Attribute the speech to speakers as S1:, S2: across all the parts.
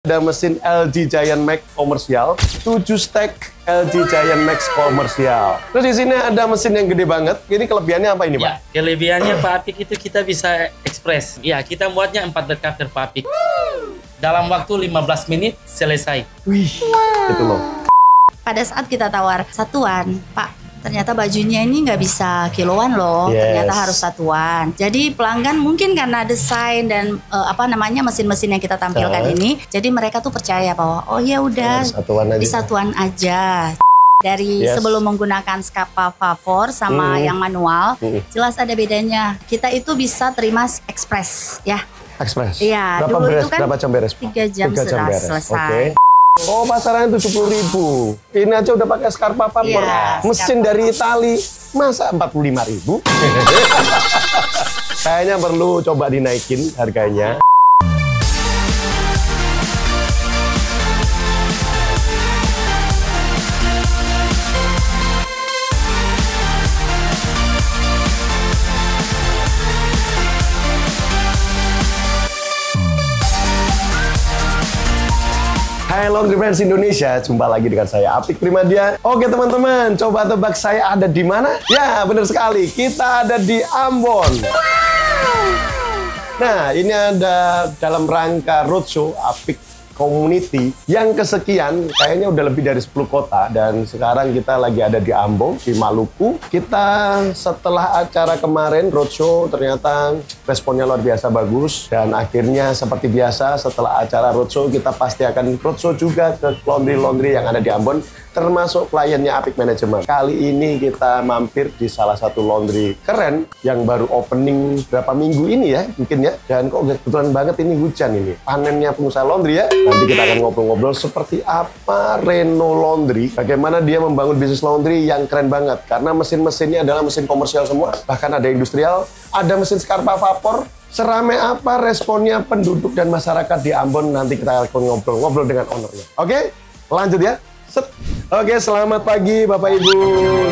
S1: Ada mesin LG Giant Max komersial, 7 stack LG Giant Max komersial. Terus di sini ada mesin yang gede banget. Ini kelebihannya apa ini, Pak?
S2: Ya, kelebihannya Pak Apik itu kita bisa ekspres. Ya, kita buatnya 4 bed cover Pak Apik. Dalam waktu 15 menit selesai.
S1: Wih, itu loh.
S3: Pada saat kita tawar satuan, Pak, ternyata bajunya ini nggak bisa kiloan loh, ternyata harus satuan. Jadi pelanggan mungkin karena desain dan mesin-mesin yang kita tampilkan ini, jadi mereka tuh percaya bahwa oh ya udah di satuan aja. Dari sebelum menggunakan skapa favor sama yang manual, jelas ada bedanya. Kita itu bisa terima ekspres ya.
S1: Ekspres?
S3: Iya,
S1: berapa
S3: dulu
S1: beres,
S3: itu kan
S1: berapa jam beres?
S3: 3 jam sudah selesai.
S1: Oh, pasarannya 70.000. Ini aja udah pakai scarpa vapor. Mesin dari Itali. Masa 45.000? Kayaknya perlu coba dinaikin harganya. Hai Laundry Friends Indonesia, jumpa lagi dengan saya Apik Primadia. Oke teman-teman, coba tebak saya ada di mana? Ya, benar sekali, kita ada di Ambon. Nah, ini ada dalam rangka roadshow Apik Community yang kesekian, kayaknya udah lebih dari 10 kota, dan sekarang kita lagi ada di Ambon, di Maluku. Kita setelah acara kemarin roadshow ternyata responnya luar biasa bagus, dan akhirnya seperti biasa setelah acara roadshow kita pasti akan roadshow juga ke laundry-laundry yang ada di Ambon, termasuk kliennya Apik Management. Kali ini kita mampir di salah satu laundry keren yang baru opening berapa minggu ini ya, mungkin ya. Dan kok kebetulan banget ini hujan ini, panennya pengusaha laundry ya. Nanti kita akan ngobrol-ngobrol seperti apa Reno Laundry, bagaimana dia membangun bisnis laundry yang keren banget. Karena mesin-mesinnya adalah mesin komersial semua, bahkan ada industrial, ada mesin scarpa vapor. Seramai apa responnya penduduk dan masyarakat di Ambon, nanti kita akan ngobrol-ngobrol dengan ownernya. Oke, lanjut ya. Set. Oke, selamat pagi Bapak Ibu.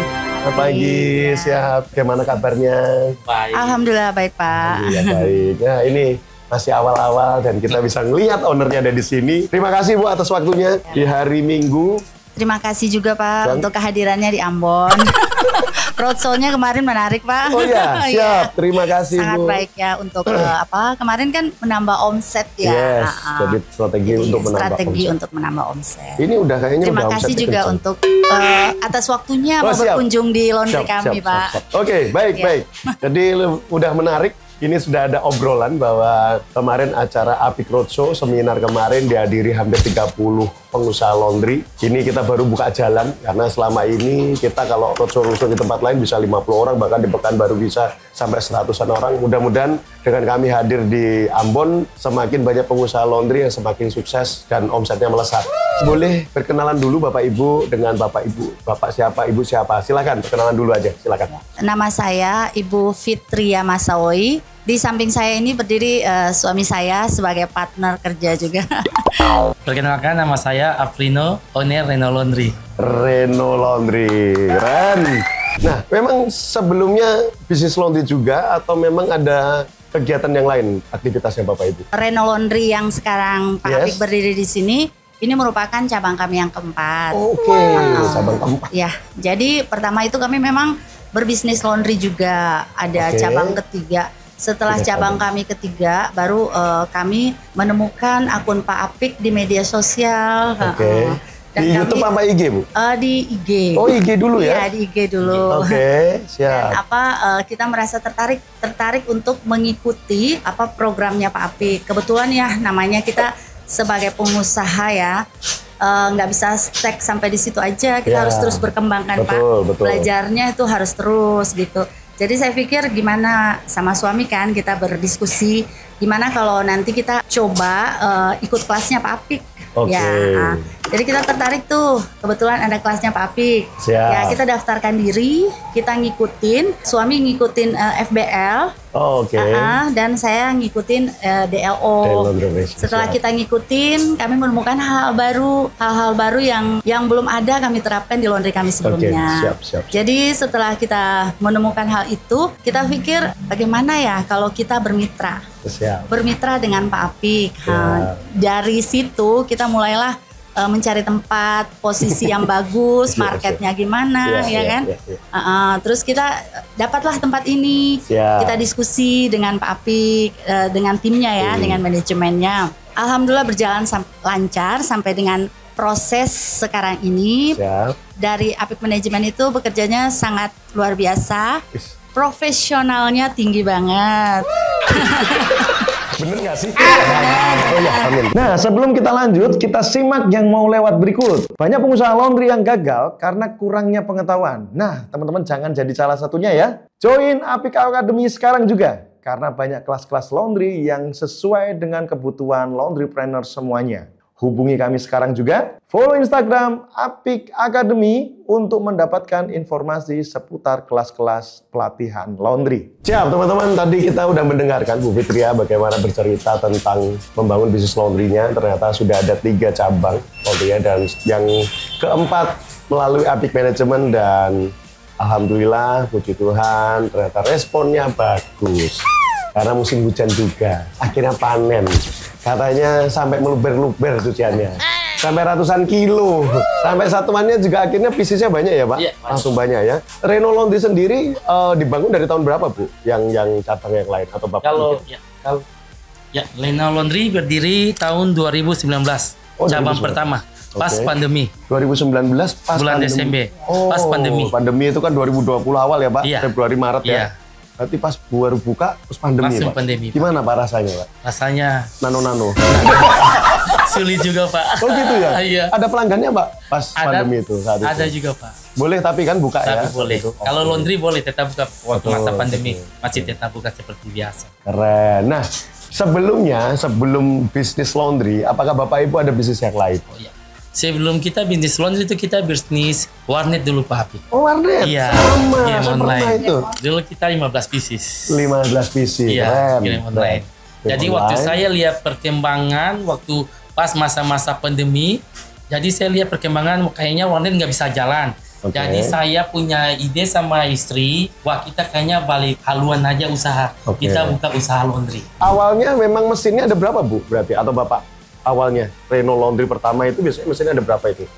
S1: Selamat pagi, siap. Bagaimana kabarnya?
S2: Baik.
S3: Alhamdulillah baik, Pak.
S1: Alhamdulillah baik. Nah, ini masih awal-awal dan kita bisa ngelihat ownernya ada di sini. Terima kasih Bu atas waktunya di hari Minggu.
S3: Terima kasih juga Pak untuk kehadirannya di Ambon. Roadshow-nya kemarin menarik Pak.
S1: Oh ya, siap. Terima kasih
S3: sangat
S1: Bu.
S3: Baik ya untuk kemarin kan menambah omset ya.
S1: Jadi strategi untuk menambah omset. Ini udah kayaknya
S3: terima
S1: udah
S3: kasih juga
S1: kencang.
S3: Untuk atas waktunya mau berkunjung di laundry kami Pak.
S1: Oke, baik. Jadi udah menarik. Ini sudah ada obrolan bahwa kemarin acara Apik Roadshow, seminar kemarin dihadiri hampir 30 pengusaha laundry. Ini kita baru buka jalan, karena selama ini kita kalau roadshow di tempat lain bisa 50 orang, bahkan di Pekanbaru bisa sampai 100-an orang. Mudah-mudahan dengan kami hadir di Ambon, semakin banyak pengusaha laundry yang semakin sukses dan omsetnya melesat. Boleh perkenalan dulu Bapak Ibu dengan Bapak Ibu. Bapak siapa, Ibu siapa? Silakan perkenalan dulu aja, silakan.
S3: Nama saya Ibu Fitria Masawi. Di samping saya ini berdiri suami saya sebagai partner kerja juga.
S2: Perkenalkan, nama saya Afrino, owner Reno Laundry.
S1: Reno Laundry, keren. Nah, memang sebelumnya bisnis laundry juga atau memang ada kegiatan yang lain, aktivitasnya Bapak Ibu?
S3: Reno Laundry yang sekarang Pak Apik berdiri di sini, ini merupakan cabang kami yang keempat.
S1: Oke, cabang keempat.
S3: Ya, jadi pertama itu kami memang berbisnis laundry juga, ada cabang ketiga. Setelah cabang kami ketiga, baru kami menemukan akun Pak Apik di media sosial.
S1: Dan di YouTube apa IG Bu?
S3: Di IG.
S1: Oh, IG dulu ya?
S3: Iya, di IG dulu.
S1: Oke, siap.
S3: Dan kita merasa tertarik untuk mengikuti programnya Pak Apik. Kebetulan ya namanya kita sebagai pengusaha ya, nggak bisa stuck sampai di situ aja. Kita harus terus berkembang kan Pak. Belajarnya itu harus terus gitu. Jadi saya pikir gimana sama suami kan kita berdiskusi gimana kalau nanti kita coba ikut kelasnya Pak Apik. Ya, Jadi kita tertarik tuh, kebetulan ada kelasnya Pak Apik.
S1: Siap.
S3: Ya kita daftarkan diri, kita ngikutin, suami ngikutin FBL,
S1: Oh, oke.
S3: dan saya ngikutin DLO. Setelah kita ngikutin, kami menemukan hal-hal baru yang belum ada kami terapkan di laundry kami sebelumnya.
S1: Siap.
S3: Jadi setelah kita menemukan hal itu, kita pikir bagaimana ya kalau kita bermitra.
S1: Siap.
S3: Bermitra dengan Pak Apik. Dari situ kita mulailah mencari tempat, posisi yang bagus, marketnya gimana, ya kan? Terus kita dapatlah tempat ini, kita diskusi dengan Pak Apik, dengan timnya ya, dengan manajemennya. Alhamdulillah berjalan lancar sampai dengan proses sekarang ini. Dari Apik Manajemen itu bekerjanya sangat luar biasa, profesionalnya tinggi banget.
S1: Bener nggak sih? Oh ya, amin. Nah, sebelum kita lanjut, kita simak yang mau lewat berikut. Banyak pengusaha laundry yang gagal karena kurangnya pengetahuan. Nah, teman-teman jangan jadi salah satunya ya. Join Apik Academy sekarang juga. Karena banyak kelas-kelas laundry yang sesuai dengan kebutuhan laundrypreneur semuanya. Hubungi kami sekarang juga. Follow Instagram Apik Academy untuk mendapatkan informasi seputar kelas-kelas pelatihan laundry. Siap teman-teman, tadi kita udah mendengarkan Bu Fitria bagaimana bercerita tentang membangun bisnis laundry-nya. Ternyata sudah ada 3 cabang laundry-nya dan yang keempat melalui Apik Manajemen dan alhamdulillah puji Tuhan ternyata responnya bagus. Karena musim hujan juga, akhirnya panen. Katanya sampai meluber-luber cuciannya. Sampai ratusan kilo. Sampai satuannya juga akhirnya bisnisnya banyak ya Pak?
S2: Iya,
S1: langsung banyak ya. Reno Laundry sendiri dibangun dari tahun berapa Bu? Yang cabang yang lain atau Bapak?
S2: Kalau Reno Laundry berdiri tahun 2019. Cabang pertama. Pas pandemi.
S1: 2019 pas
S2: bulan
S1: pandemi.
S2: Desember. Pas pandemi.
S1: Pandemi itu kan 2020 awal ya Pak? Februari Maret ya? Berarti pas baru buka, terus pandemi
S2: langsung
S1: Pak?
S2: pandemi.
S1: Gimana Pak rasanya Pak?
S2: Rasanya
S1: Nano-nano.
S2: sulit juga Pak.
S1: Oh gitu ya?
S2: Iya.
S1: Ada pelanggannya Pak pas pandemi itu saat itu?
S2: Ada juga Pak.
S1: Boleh tapi kan buka ya?
S2: Tapi boleh. Kalau laundry boleh tetap buka waktu masa pandemi. Masih tetap buka seperti biasa.
S1: Keren. Nah, sebelum bisnis laundry, apakah Bapak Ibu ada bisnis yang lain?
S2: Oh iya. Sebelum kita bisnis laundry itu kita bisnis warnet dulu Pak Apik.
S1: Oh warnet?
S2: Iya.
S1: Sama,
S2: game online.
S1: Itu.
S2: Dulu kita 15 pieces.
S1: 15 pieces.
S2: Iya, game online. Jadi waktu saya lihat perkembangan waktu pas masa-masa pandemi, jadi saya lihat perkembangan kayaknya warnet nggak bisa jalan. Jadi saya punya ide sama istri, wah kita kayaknya balik haluan aja usaha. Kita buka usaha laundry.
S1: Awalnya memang mesinnya ada berapa Bu berarti atau Bapak? Awalnya Reno Laundry pertama itu biasanya mesinnya ada berapa itu?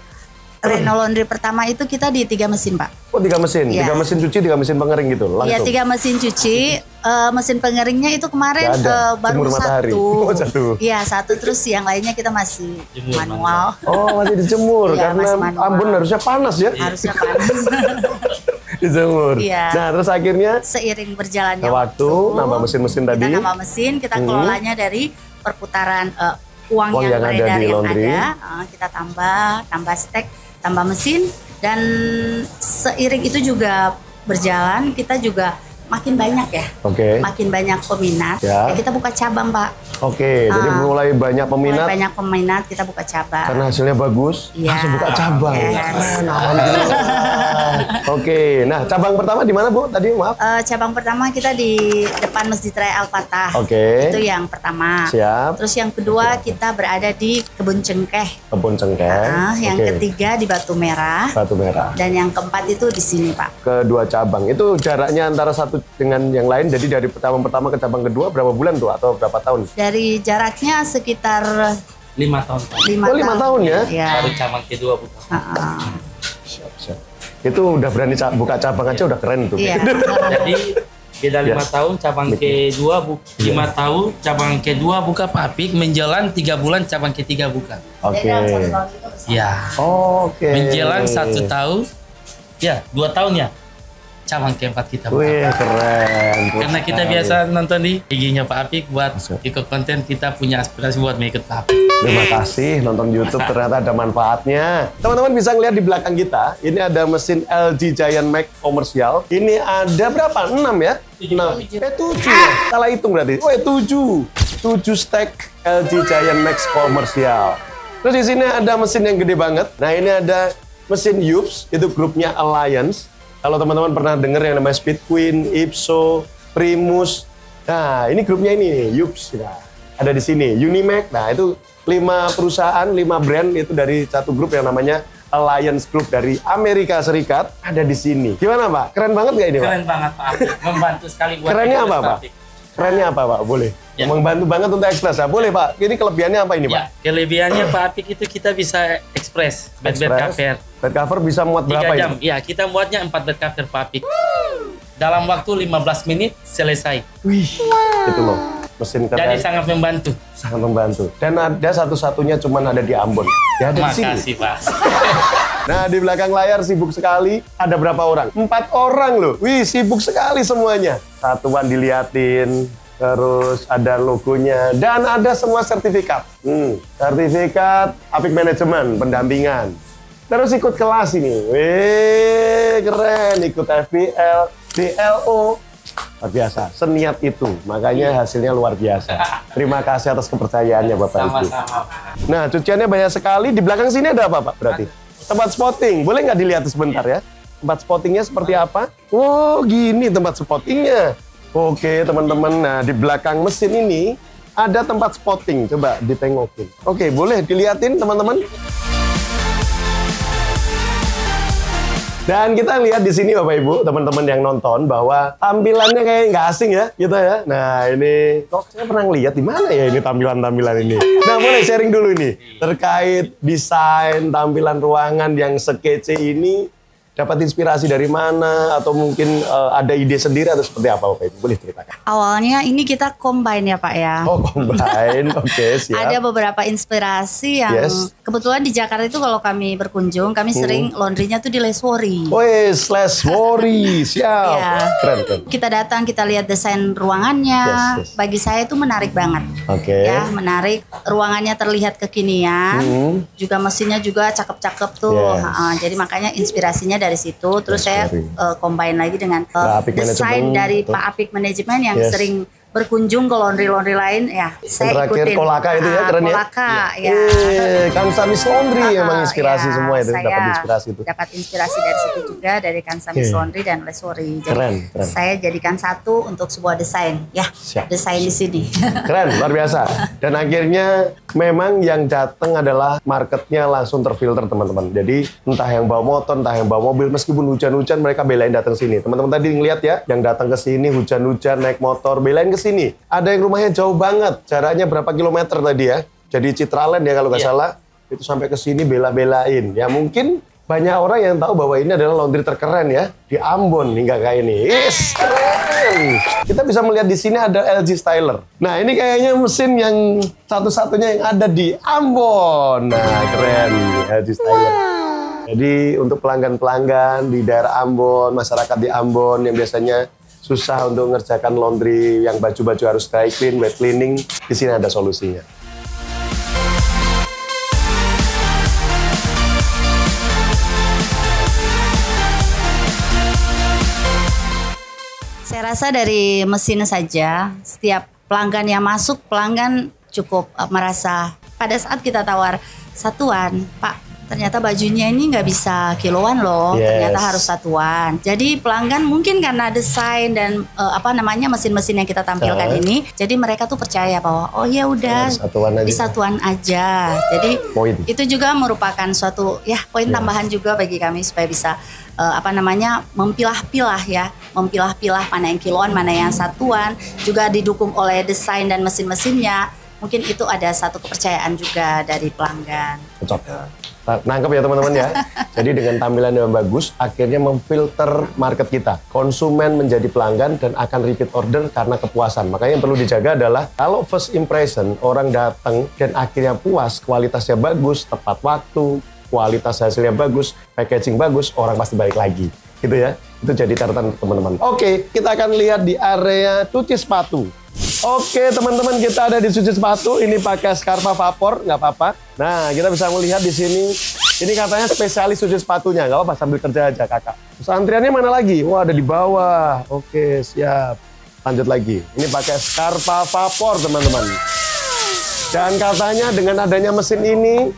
S3: Reno Laundry pertama itu kita di 3 mesin Pak.
S1: Oh 3 mesin?
S3: Ya.
S1: 3 mesin cuci, 3 mesin pengering gitu langsung?
S3: Iya 3 mesin cuci, mesin pengeringnya itu kemarin baru
S1: matahari.
S3: satu. Iya 1, terus yang lainnya kita masih manual.
S1: Oh masih dijemur
S3: ya,
S1: karena Ambon harusnya panas ya?
S3: Harusnya panas.
S1: Dijemur.
S3: Iya.
S1: Nah terus akhirnya
S3: seiring berjalannya
S1: waktu nambah mesin-mesin tadi.
S3: Kita nambah mesin, kita kelolanya dari perputaran uang yang beredar yang ada, kita tambah stek, tambah mesin, dan seiring itu juga berjalan, kita juga makin banyak ya, makin banyak peminat, ya kita buka cabang Pak.
S1: Jadi mulai banyak peminat.
S3: Mulai banyak peminat, kita buka cabang.
S1: Karena hasilnya bagus, langsung buka cabang. Nah cabang pertama di mana Bu? Tadi maaf.
S3: Cabang pertama kita di depan Masjid Raya Al-Fatah. Itu yang pertama.
S1: Siap.
S3: Terus yang kedua kita berada di Kebun Cengkeh.
S1: Kebun Cengkeh.
S3: Yang ketiga di Batu Merah.
S1: Batu Merah.
S3: Dan yang keempat itu di sini Pak.
S1: Kedua cabang itu jaraknya antara satu dengan yang lain. Jadi dari cabang pertama ke cabang kedua berapa bulan tuh atau berapa tahun?
S3: Dari jaraknya sekitar
S2: 5 tahun.
S3: 5
S1: tahun ya?
S2: Baru cabang kedua buka.
S1: Siap. Itu udah berani buka cabang aja udah keren tuh.
S3: Iya.
S2: Jadi beda 5 tahun cabang kedua 5 tahun cabang kedua buka Pak Apik, menjelang 3 bulan cabang ketiga buka. Ya. Menjelang 1 tahun, ya 2 tahun ya. Cabang keempat kita buka.
S1: Wih, keren.
S2: Karena kita biasa nonton di IG-nya Pak Apik buat ikut konten, kita punya aspirasi buat mengikut Pak Apik.
S1: Terima kasih nonton YouTube, ternyata ada manfaatnya. Teman-teman bisa ngeliat di belakang kita, ini ada mesin LG Giant Max komersial. Ini ada berapa? 6 ya? 7 ya? Salah hitung berarti. 7 stek LG Giant Max komersial. Terus di sini ada mesin yang gede banget. Nah, ini ada mesin Yups, itu grupnya Alliance. Kalau teman-teman pernah dengar yang namanya Speed Queen, Ipso, Primus. Nah, ini grupnya ini nih, Yups. Nah, ada di sini. Unimac. Nah, itu 5 perusahaan, 5 brand itu dari satu grup yang namanya Alliance Group dari Amerika Serikat ada di sini. Gimana, Pak? Keren banget nggak ini, Pak?
S2: Keren banget, Pak. Membantu sekali buat
S1: Kerennya apa, Pak? Kerennya apa, Pak? Boleh.
S2: Ya.
S1: Membantu banget untuk ekspres. Nah, boleh, Pak. Ini kelebihannya apa ini, Pak?
S2: Ya, kelebihannya Pak Apik itu kita bisa ekspres bed cover.
S1: Bed cover bisa muat
S2: 3
S1: berapa
S2: jam.
S1: ini?
S2: Ya, kita muatnya 4 bed cover Pak Apik. Dalam waktu 15 menit selesai.
S1: Wih, itu loh. Mesin keren.
S2: Jadi sangat membantu.
S1: Sangat membantu. Dan ada satu-satunya cuman ada di Ambon. Ya, ada di sini.
S2: Makasih, Pak.
S1: Nah, di belakang layar sibuk sekali. Ada berapa orang? 4 orang loh. Wih, sibuk sekali semuanya. Satuan diliatin. Terus ada logonya. Dan ada semua sertifikat. Sertifikat Apik Manajemen, pendampingan. Terus ikut kelas ini. Wih, keren. Ikut FBL, DLO. Luar biasa, seniat itu. Makanya hasilnya luar biasa. Terima kasih atas kepercayaannya Bapak Ibu.
S2: Sama-sama.
S1: Nah, cuciannya banyak sekali. Di belakang sini ada apa, Pak? Berarti tempat spotting. Boleh nggak dilihat sebentar ya? Tempat spottingnya seperti apa? Oh, gini tempat spottingnya. Oke, teman-teman. Nah, di belakang mesin ini ada tempat spotting. Coba ditengokin. Oke, boleh dilihatin, teman-teman? Dan kita lihat di sini Bapak Ibu, teman-teman yang nonton bahwa tampilannya kayak nggak asing ya, gitu ya. Nah, ini kok saya pernah lihat di mana ya ini tampilan-tampilan ini. Nah, boleh sharing dulu nih terkait desain tampilan ruangan yang sekece ini. Dapat inspirasi dari mana atau mungkin ada ide sendiri atau seperti apa Bapak Ibu? Boleh ceritakan.
S3: Awalnya ini kita combine ya Pak ya.
S1: Oh, combine. Oke, siap.
S3: Ada beberapa inspirasi yang kebetulan di Jakarta itu kalau kami berkunjung, kami sering laundrynya tuh di Leswori.
S1: Woi, Leswori. Siap.
S3: Ya.
S1: Keren.
S3: Kita datang, kita lihat desain ruangannya.
S1: Yes.
S3: Bagi saya itu menarik banget.
S1: Oke.
S3: Ya, menarik. Ruangannya terlihat kekinian. Juga mesinnya juga cakep-cakep tuh.
S1: Yes.
S3: Jadi makanya inspirasinya dari situ. Terus saya combine lagi dengan desain dari Pak Apik Manajemen yang sering berkunjung ke laundry lain ya. Saya
S1: terakhir
S3: ikutin.
S1: Kolaka itu ya, keren ya.
S3: Kolaka ya.
S1: Kansamis Laundry emang inspirasi semua itu, dapat inspirasi itu.
S3: Dapat inspirasi dari situ juga dari Kansamis Laundry dan Leswori. Jadi
S1: keren.
S3: saya jadikan satu untuk sebuah desain ya.
S1: Siap.
S3: Desain di sini.
S1: Keren, luar biasa. Dan akhirnya memang yang datang adalah marketnya langsung terfilter teman-teman. Jadi entah yang bawa motor, entah yang bawa mobil, meskipun hujan-hujan mereka belain datang sini. Teman-teman tadi ngeliat ya, yang datang ke sini hujan-hujan naik motor, belain ke sini. Ada yang rumahnya jauh banget, jaraknya berapa kilometer tadi ya. Jadi Citraland ya kalau nggak salah, itu sampai ke sini bela-belain. Ya mungkin banyak orang yang tahu bahwa ini adalah laundry terkeren ya di Ambon hingga kayak ini. Yes, keren. Kita bisa melihat di sini ada LG Styler. Nah ini kayaknya mesin yang satu-satunya yang ada di Ambon. Nah keren, LG Styler. Jadi untuk pelanggan-pelanggan di daerah Ambon, masyarakat di Ambon yang biasanya susah untuk mengerjakan laundry yang baju-baju harus dry clean, wet cleaning, di sini ada solusinya.
S3: Saya rasa dari mesin saja, setiap pelanggan yang masuk, pelanggan cukup merasa pada saat kita tawar satuan, Pak, ternyata bajunya ini nggak bisa kiloan loh, ternyata harus satuan. Jadi pelanggan mungkin karena desain dan mesin-mesin yang kita tampilkan ini, jadi mereka tuh percaya bahwa oh ya udah di satuan aja. Jadi itu juga merupakan suatu poin tambahan juga bagi kami supaya bisa memilah-pilah ya, memilah-pilah mana yang kiloan, mana yang satuan, juga didukung oleh desain dan mesin-mesinnya. Mungkin itu ada satu kepercayaan juga dari pelanggan.
S1: Nangkep ya teman-teman ya. Jadi dengan tampilan yang bagus, akhirnya memfilter market kita. Konsumen menjadi pelanggan dan akan repeat order karena kepuasan. Makanya yang perlu dijaga adalah kalau first impression orang datang dan akhirnya puas, kualitasnya bagus, tepat waktu, kualitas hasilnya bagus, packaging bagus, orang pasti balik lagi. Gitu ya. Itu jadi catatan teman-teman. Oke, kita akan lihat di area cuci sepatu. Oke teman-teman, kita ada di cuci sepatu. Ini pakai Scarpa Vapor, nggak apa-apa. Nah, kita bisa melihat di sini. Ini katanya spesialis cuci sepatunya. Nggak apa-apa, sambil kerja aja kakak. Terus antriannya mana lagi? Wah, ada di bawah. Oke, siap. Lanjut lagi. Ini pakai Scarpa Vapor teman-teman. Dan katanya dengan adanya mesin ini,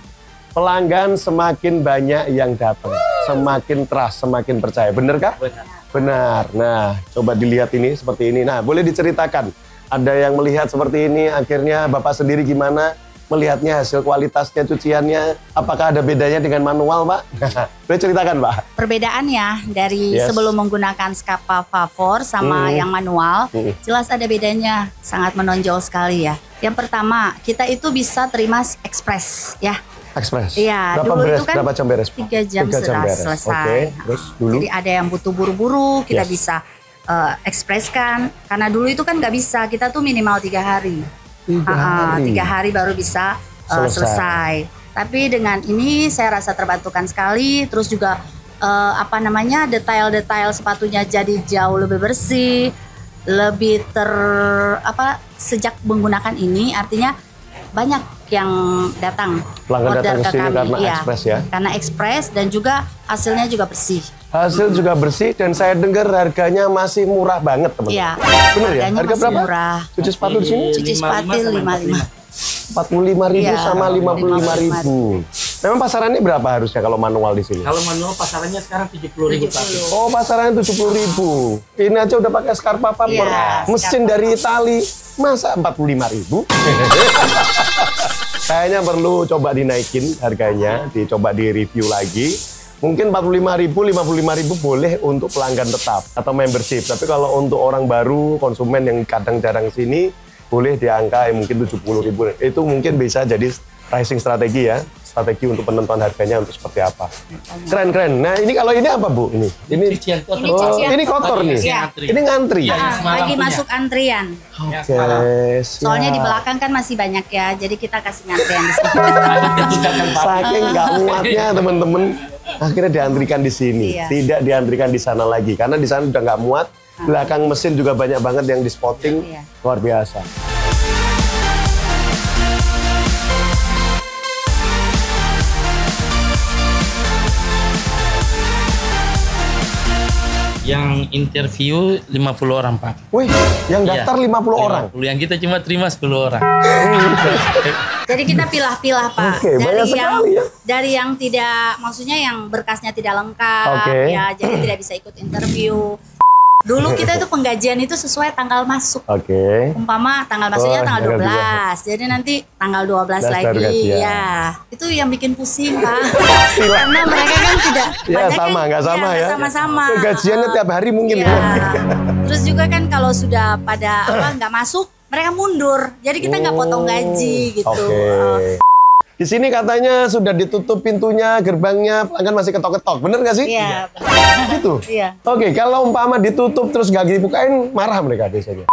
S1: pelanggan semakin banyak yang datang, semakin trust, semakin percaya. Bener kah?
S2: Benar.
S1: Benar. Nah, coba dilihat ini seperti ini. Nah, boleh diceritakan. Ada yang melihat seperti ini, akhirnya Bapak sendiri gimana melihatnya, hasil kualitasnya, cuciannya, apakah ada bedanya dengan manual, Pak? Boleh ceritakan, Pak?
S3: Perbedaannya dari sebelum menggunakan skapa vapor sama yang manual, jelas ada bedanya, sangat menonjol sekali ya. Yang pertama, kita itu bisa terima ekspres ya.
S1: Ekspres?
S3: Iya,
S1: berapa
S3: dulu
S1: beres,
S3: itu kan
S1: berapa jam beres?
S3: 3 jam sudah selesai.
S1: Oke, terus dulu?
S3: Jadi ada yang butuh buru-buru, kita bisa ekspreskan. Karena dulu itu kan nggak bisa, kita tuh minimal 3 hari. 3 hari baru bisa selesai. Tapi dengan ini saya rasa terbantukan sekali. Terus juga detail-detail sepatunya jadi jauh lebih bersih, lebih sejak menggunakan ini artinya banyak yang datang
S1: pelanggan
S3: order
S1: datang
S3: ke
S1: sini
S3: kami
S1: karena ekspres ya.
S3: Karena ekspres dan juga hasilnya juga bersih.
S1: Hasil juga bersih dan saya dengar harganya masih murah banget, teman-teman.
S3: Iya.
S1: Benar ya?
S3: Harganya
S1: Harga
S3: masih
S1: berapa?
S3: murah.
S1: Cuci sepatu di sini?
S3: Cuci sepatu 55.
S1: 45.000 sama 55.000. Memang pasarannya berapa harusnya kalau manual di sini?
S2: Kalau manual pasarannya sekarang 70.000.
S1: Oh, pasarannya 70.000. Ini aja udah pakai scarpa vapor.
S3: Iya,
S1: mesin dari Itali. Masa 45.000? Kayaknya perlu coba dinaikin harganya, dicoba di-review lagi. Mungkin 45.000, 55.000 boleh untuk pelanggan tetap atau membership. Tapi kalau untuk orang baru, konsumen yang kadang jarang sini, boleh di angka mungkin 70.000. Itu mungkin bisa jadi pricing strategi ya. Strategi untuk penentuan harganya untuk seperti apa. Keren-keren. Nah, ini kalau ini apa, Bu? Ini
S2: Cucian kotor.
S1: ini kotor nih.
S3: Iya.
S1: Ini ngantri.
S3: Lagi masuk antrian.
S1: Oke.
S3: Soalnya di belakang kan masih banyak ya, jadi kita kasih antrian di sini.
S1: Saking nggak muatnya teman-teman, akhirnya diantrikan di sini.
S3: Iya.
S1: Tidak diantrikan di sana lagi, karena di sana udah nggak muat. Belakang mesin juga banyak banget yang di spotting.
S3: Iya.
S1: Luar biasa.
S2: Yang interview 50 orang, Pak.
S1: Wih, yang daftar 50 orang.
S2: Yang kita cuma terima 10 orang.
S3: Jadi kita pilah-pilah, Pak.
S1: Oke, banyak sekali ya.
S3: Dari yang tidak, maksudnya yang berkasnya tidak lengkap,
S1: Oke.
S3: ya, jadi tidak bisa ikut interview. Dulu kita itu penggajian itu sesuai tanggal masuk.
S1: Oke.
S3: Umpama tanggal masuknya tanggal
S1: tanggal
S3: 12. Jadi nanti tanggal 12
S1: baru
S3: lagi.
S1: gajian.
S3: Ya. Itu yang bikin pusing, Pak. Karena mereka kan tidak
S1: Ya
S3: banyak
S1: sama,
S3: kan-
S1: nggak sama
S3: iya,
S1: ya.
S3: nggak sama-sama.
S1: Gajiannya tiap hari mungkin.
S3: Iya. Terus juga kan kalau sudah pada nggak masuk, mereka mundur. Jadi kita nggak potong gaji gitu.
S1: Oke. Di sini katanya sudah ditutup pintunya, gerbangnya, pelanggan masih ketok-ketok. Bener nggak sih?
S3: Iya.
S1: Gitu?
S3: Iya.
S1: Oke, kalau umpama ditutup terus nggak dibukain, marah mereka biasanya.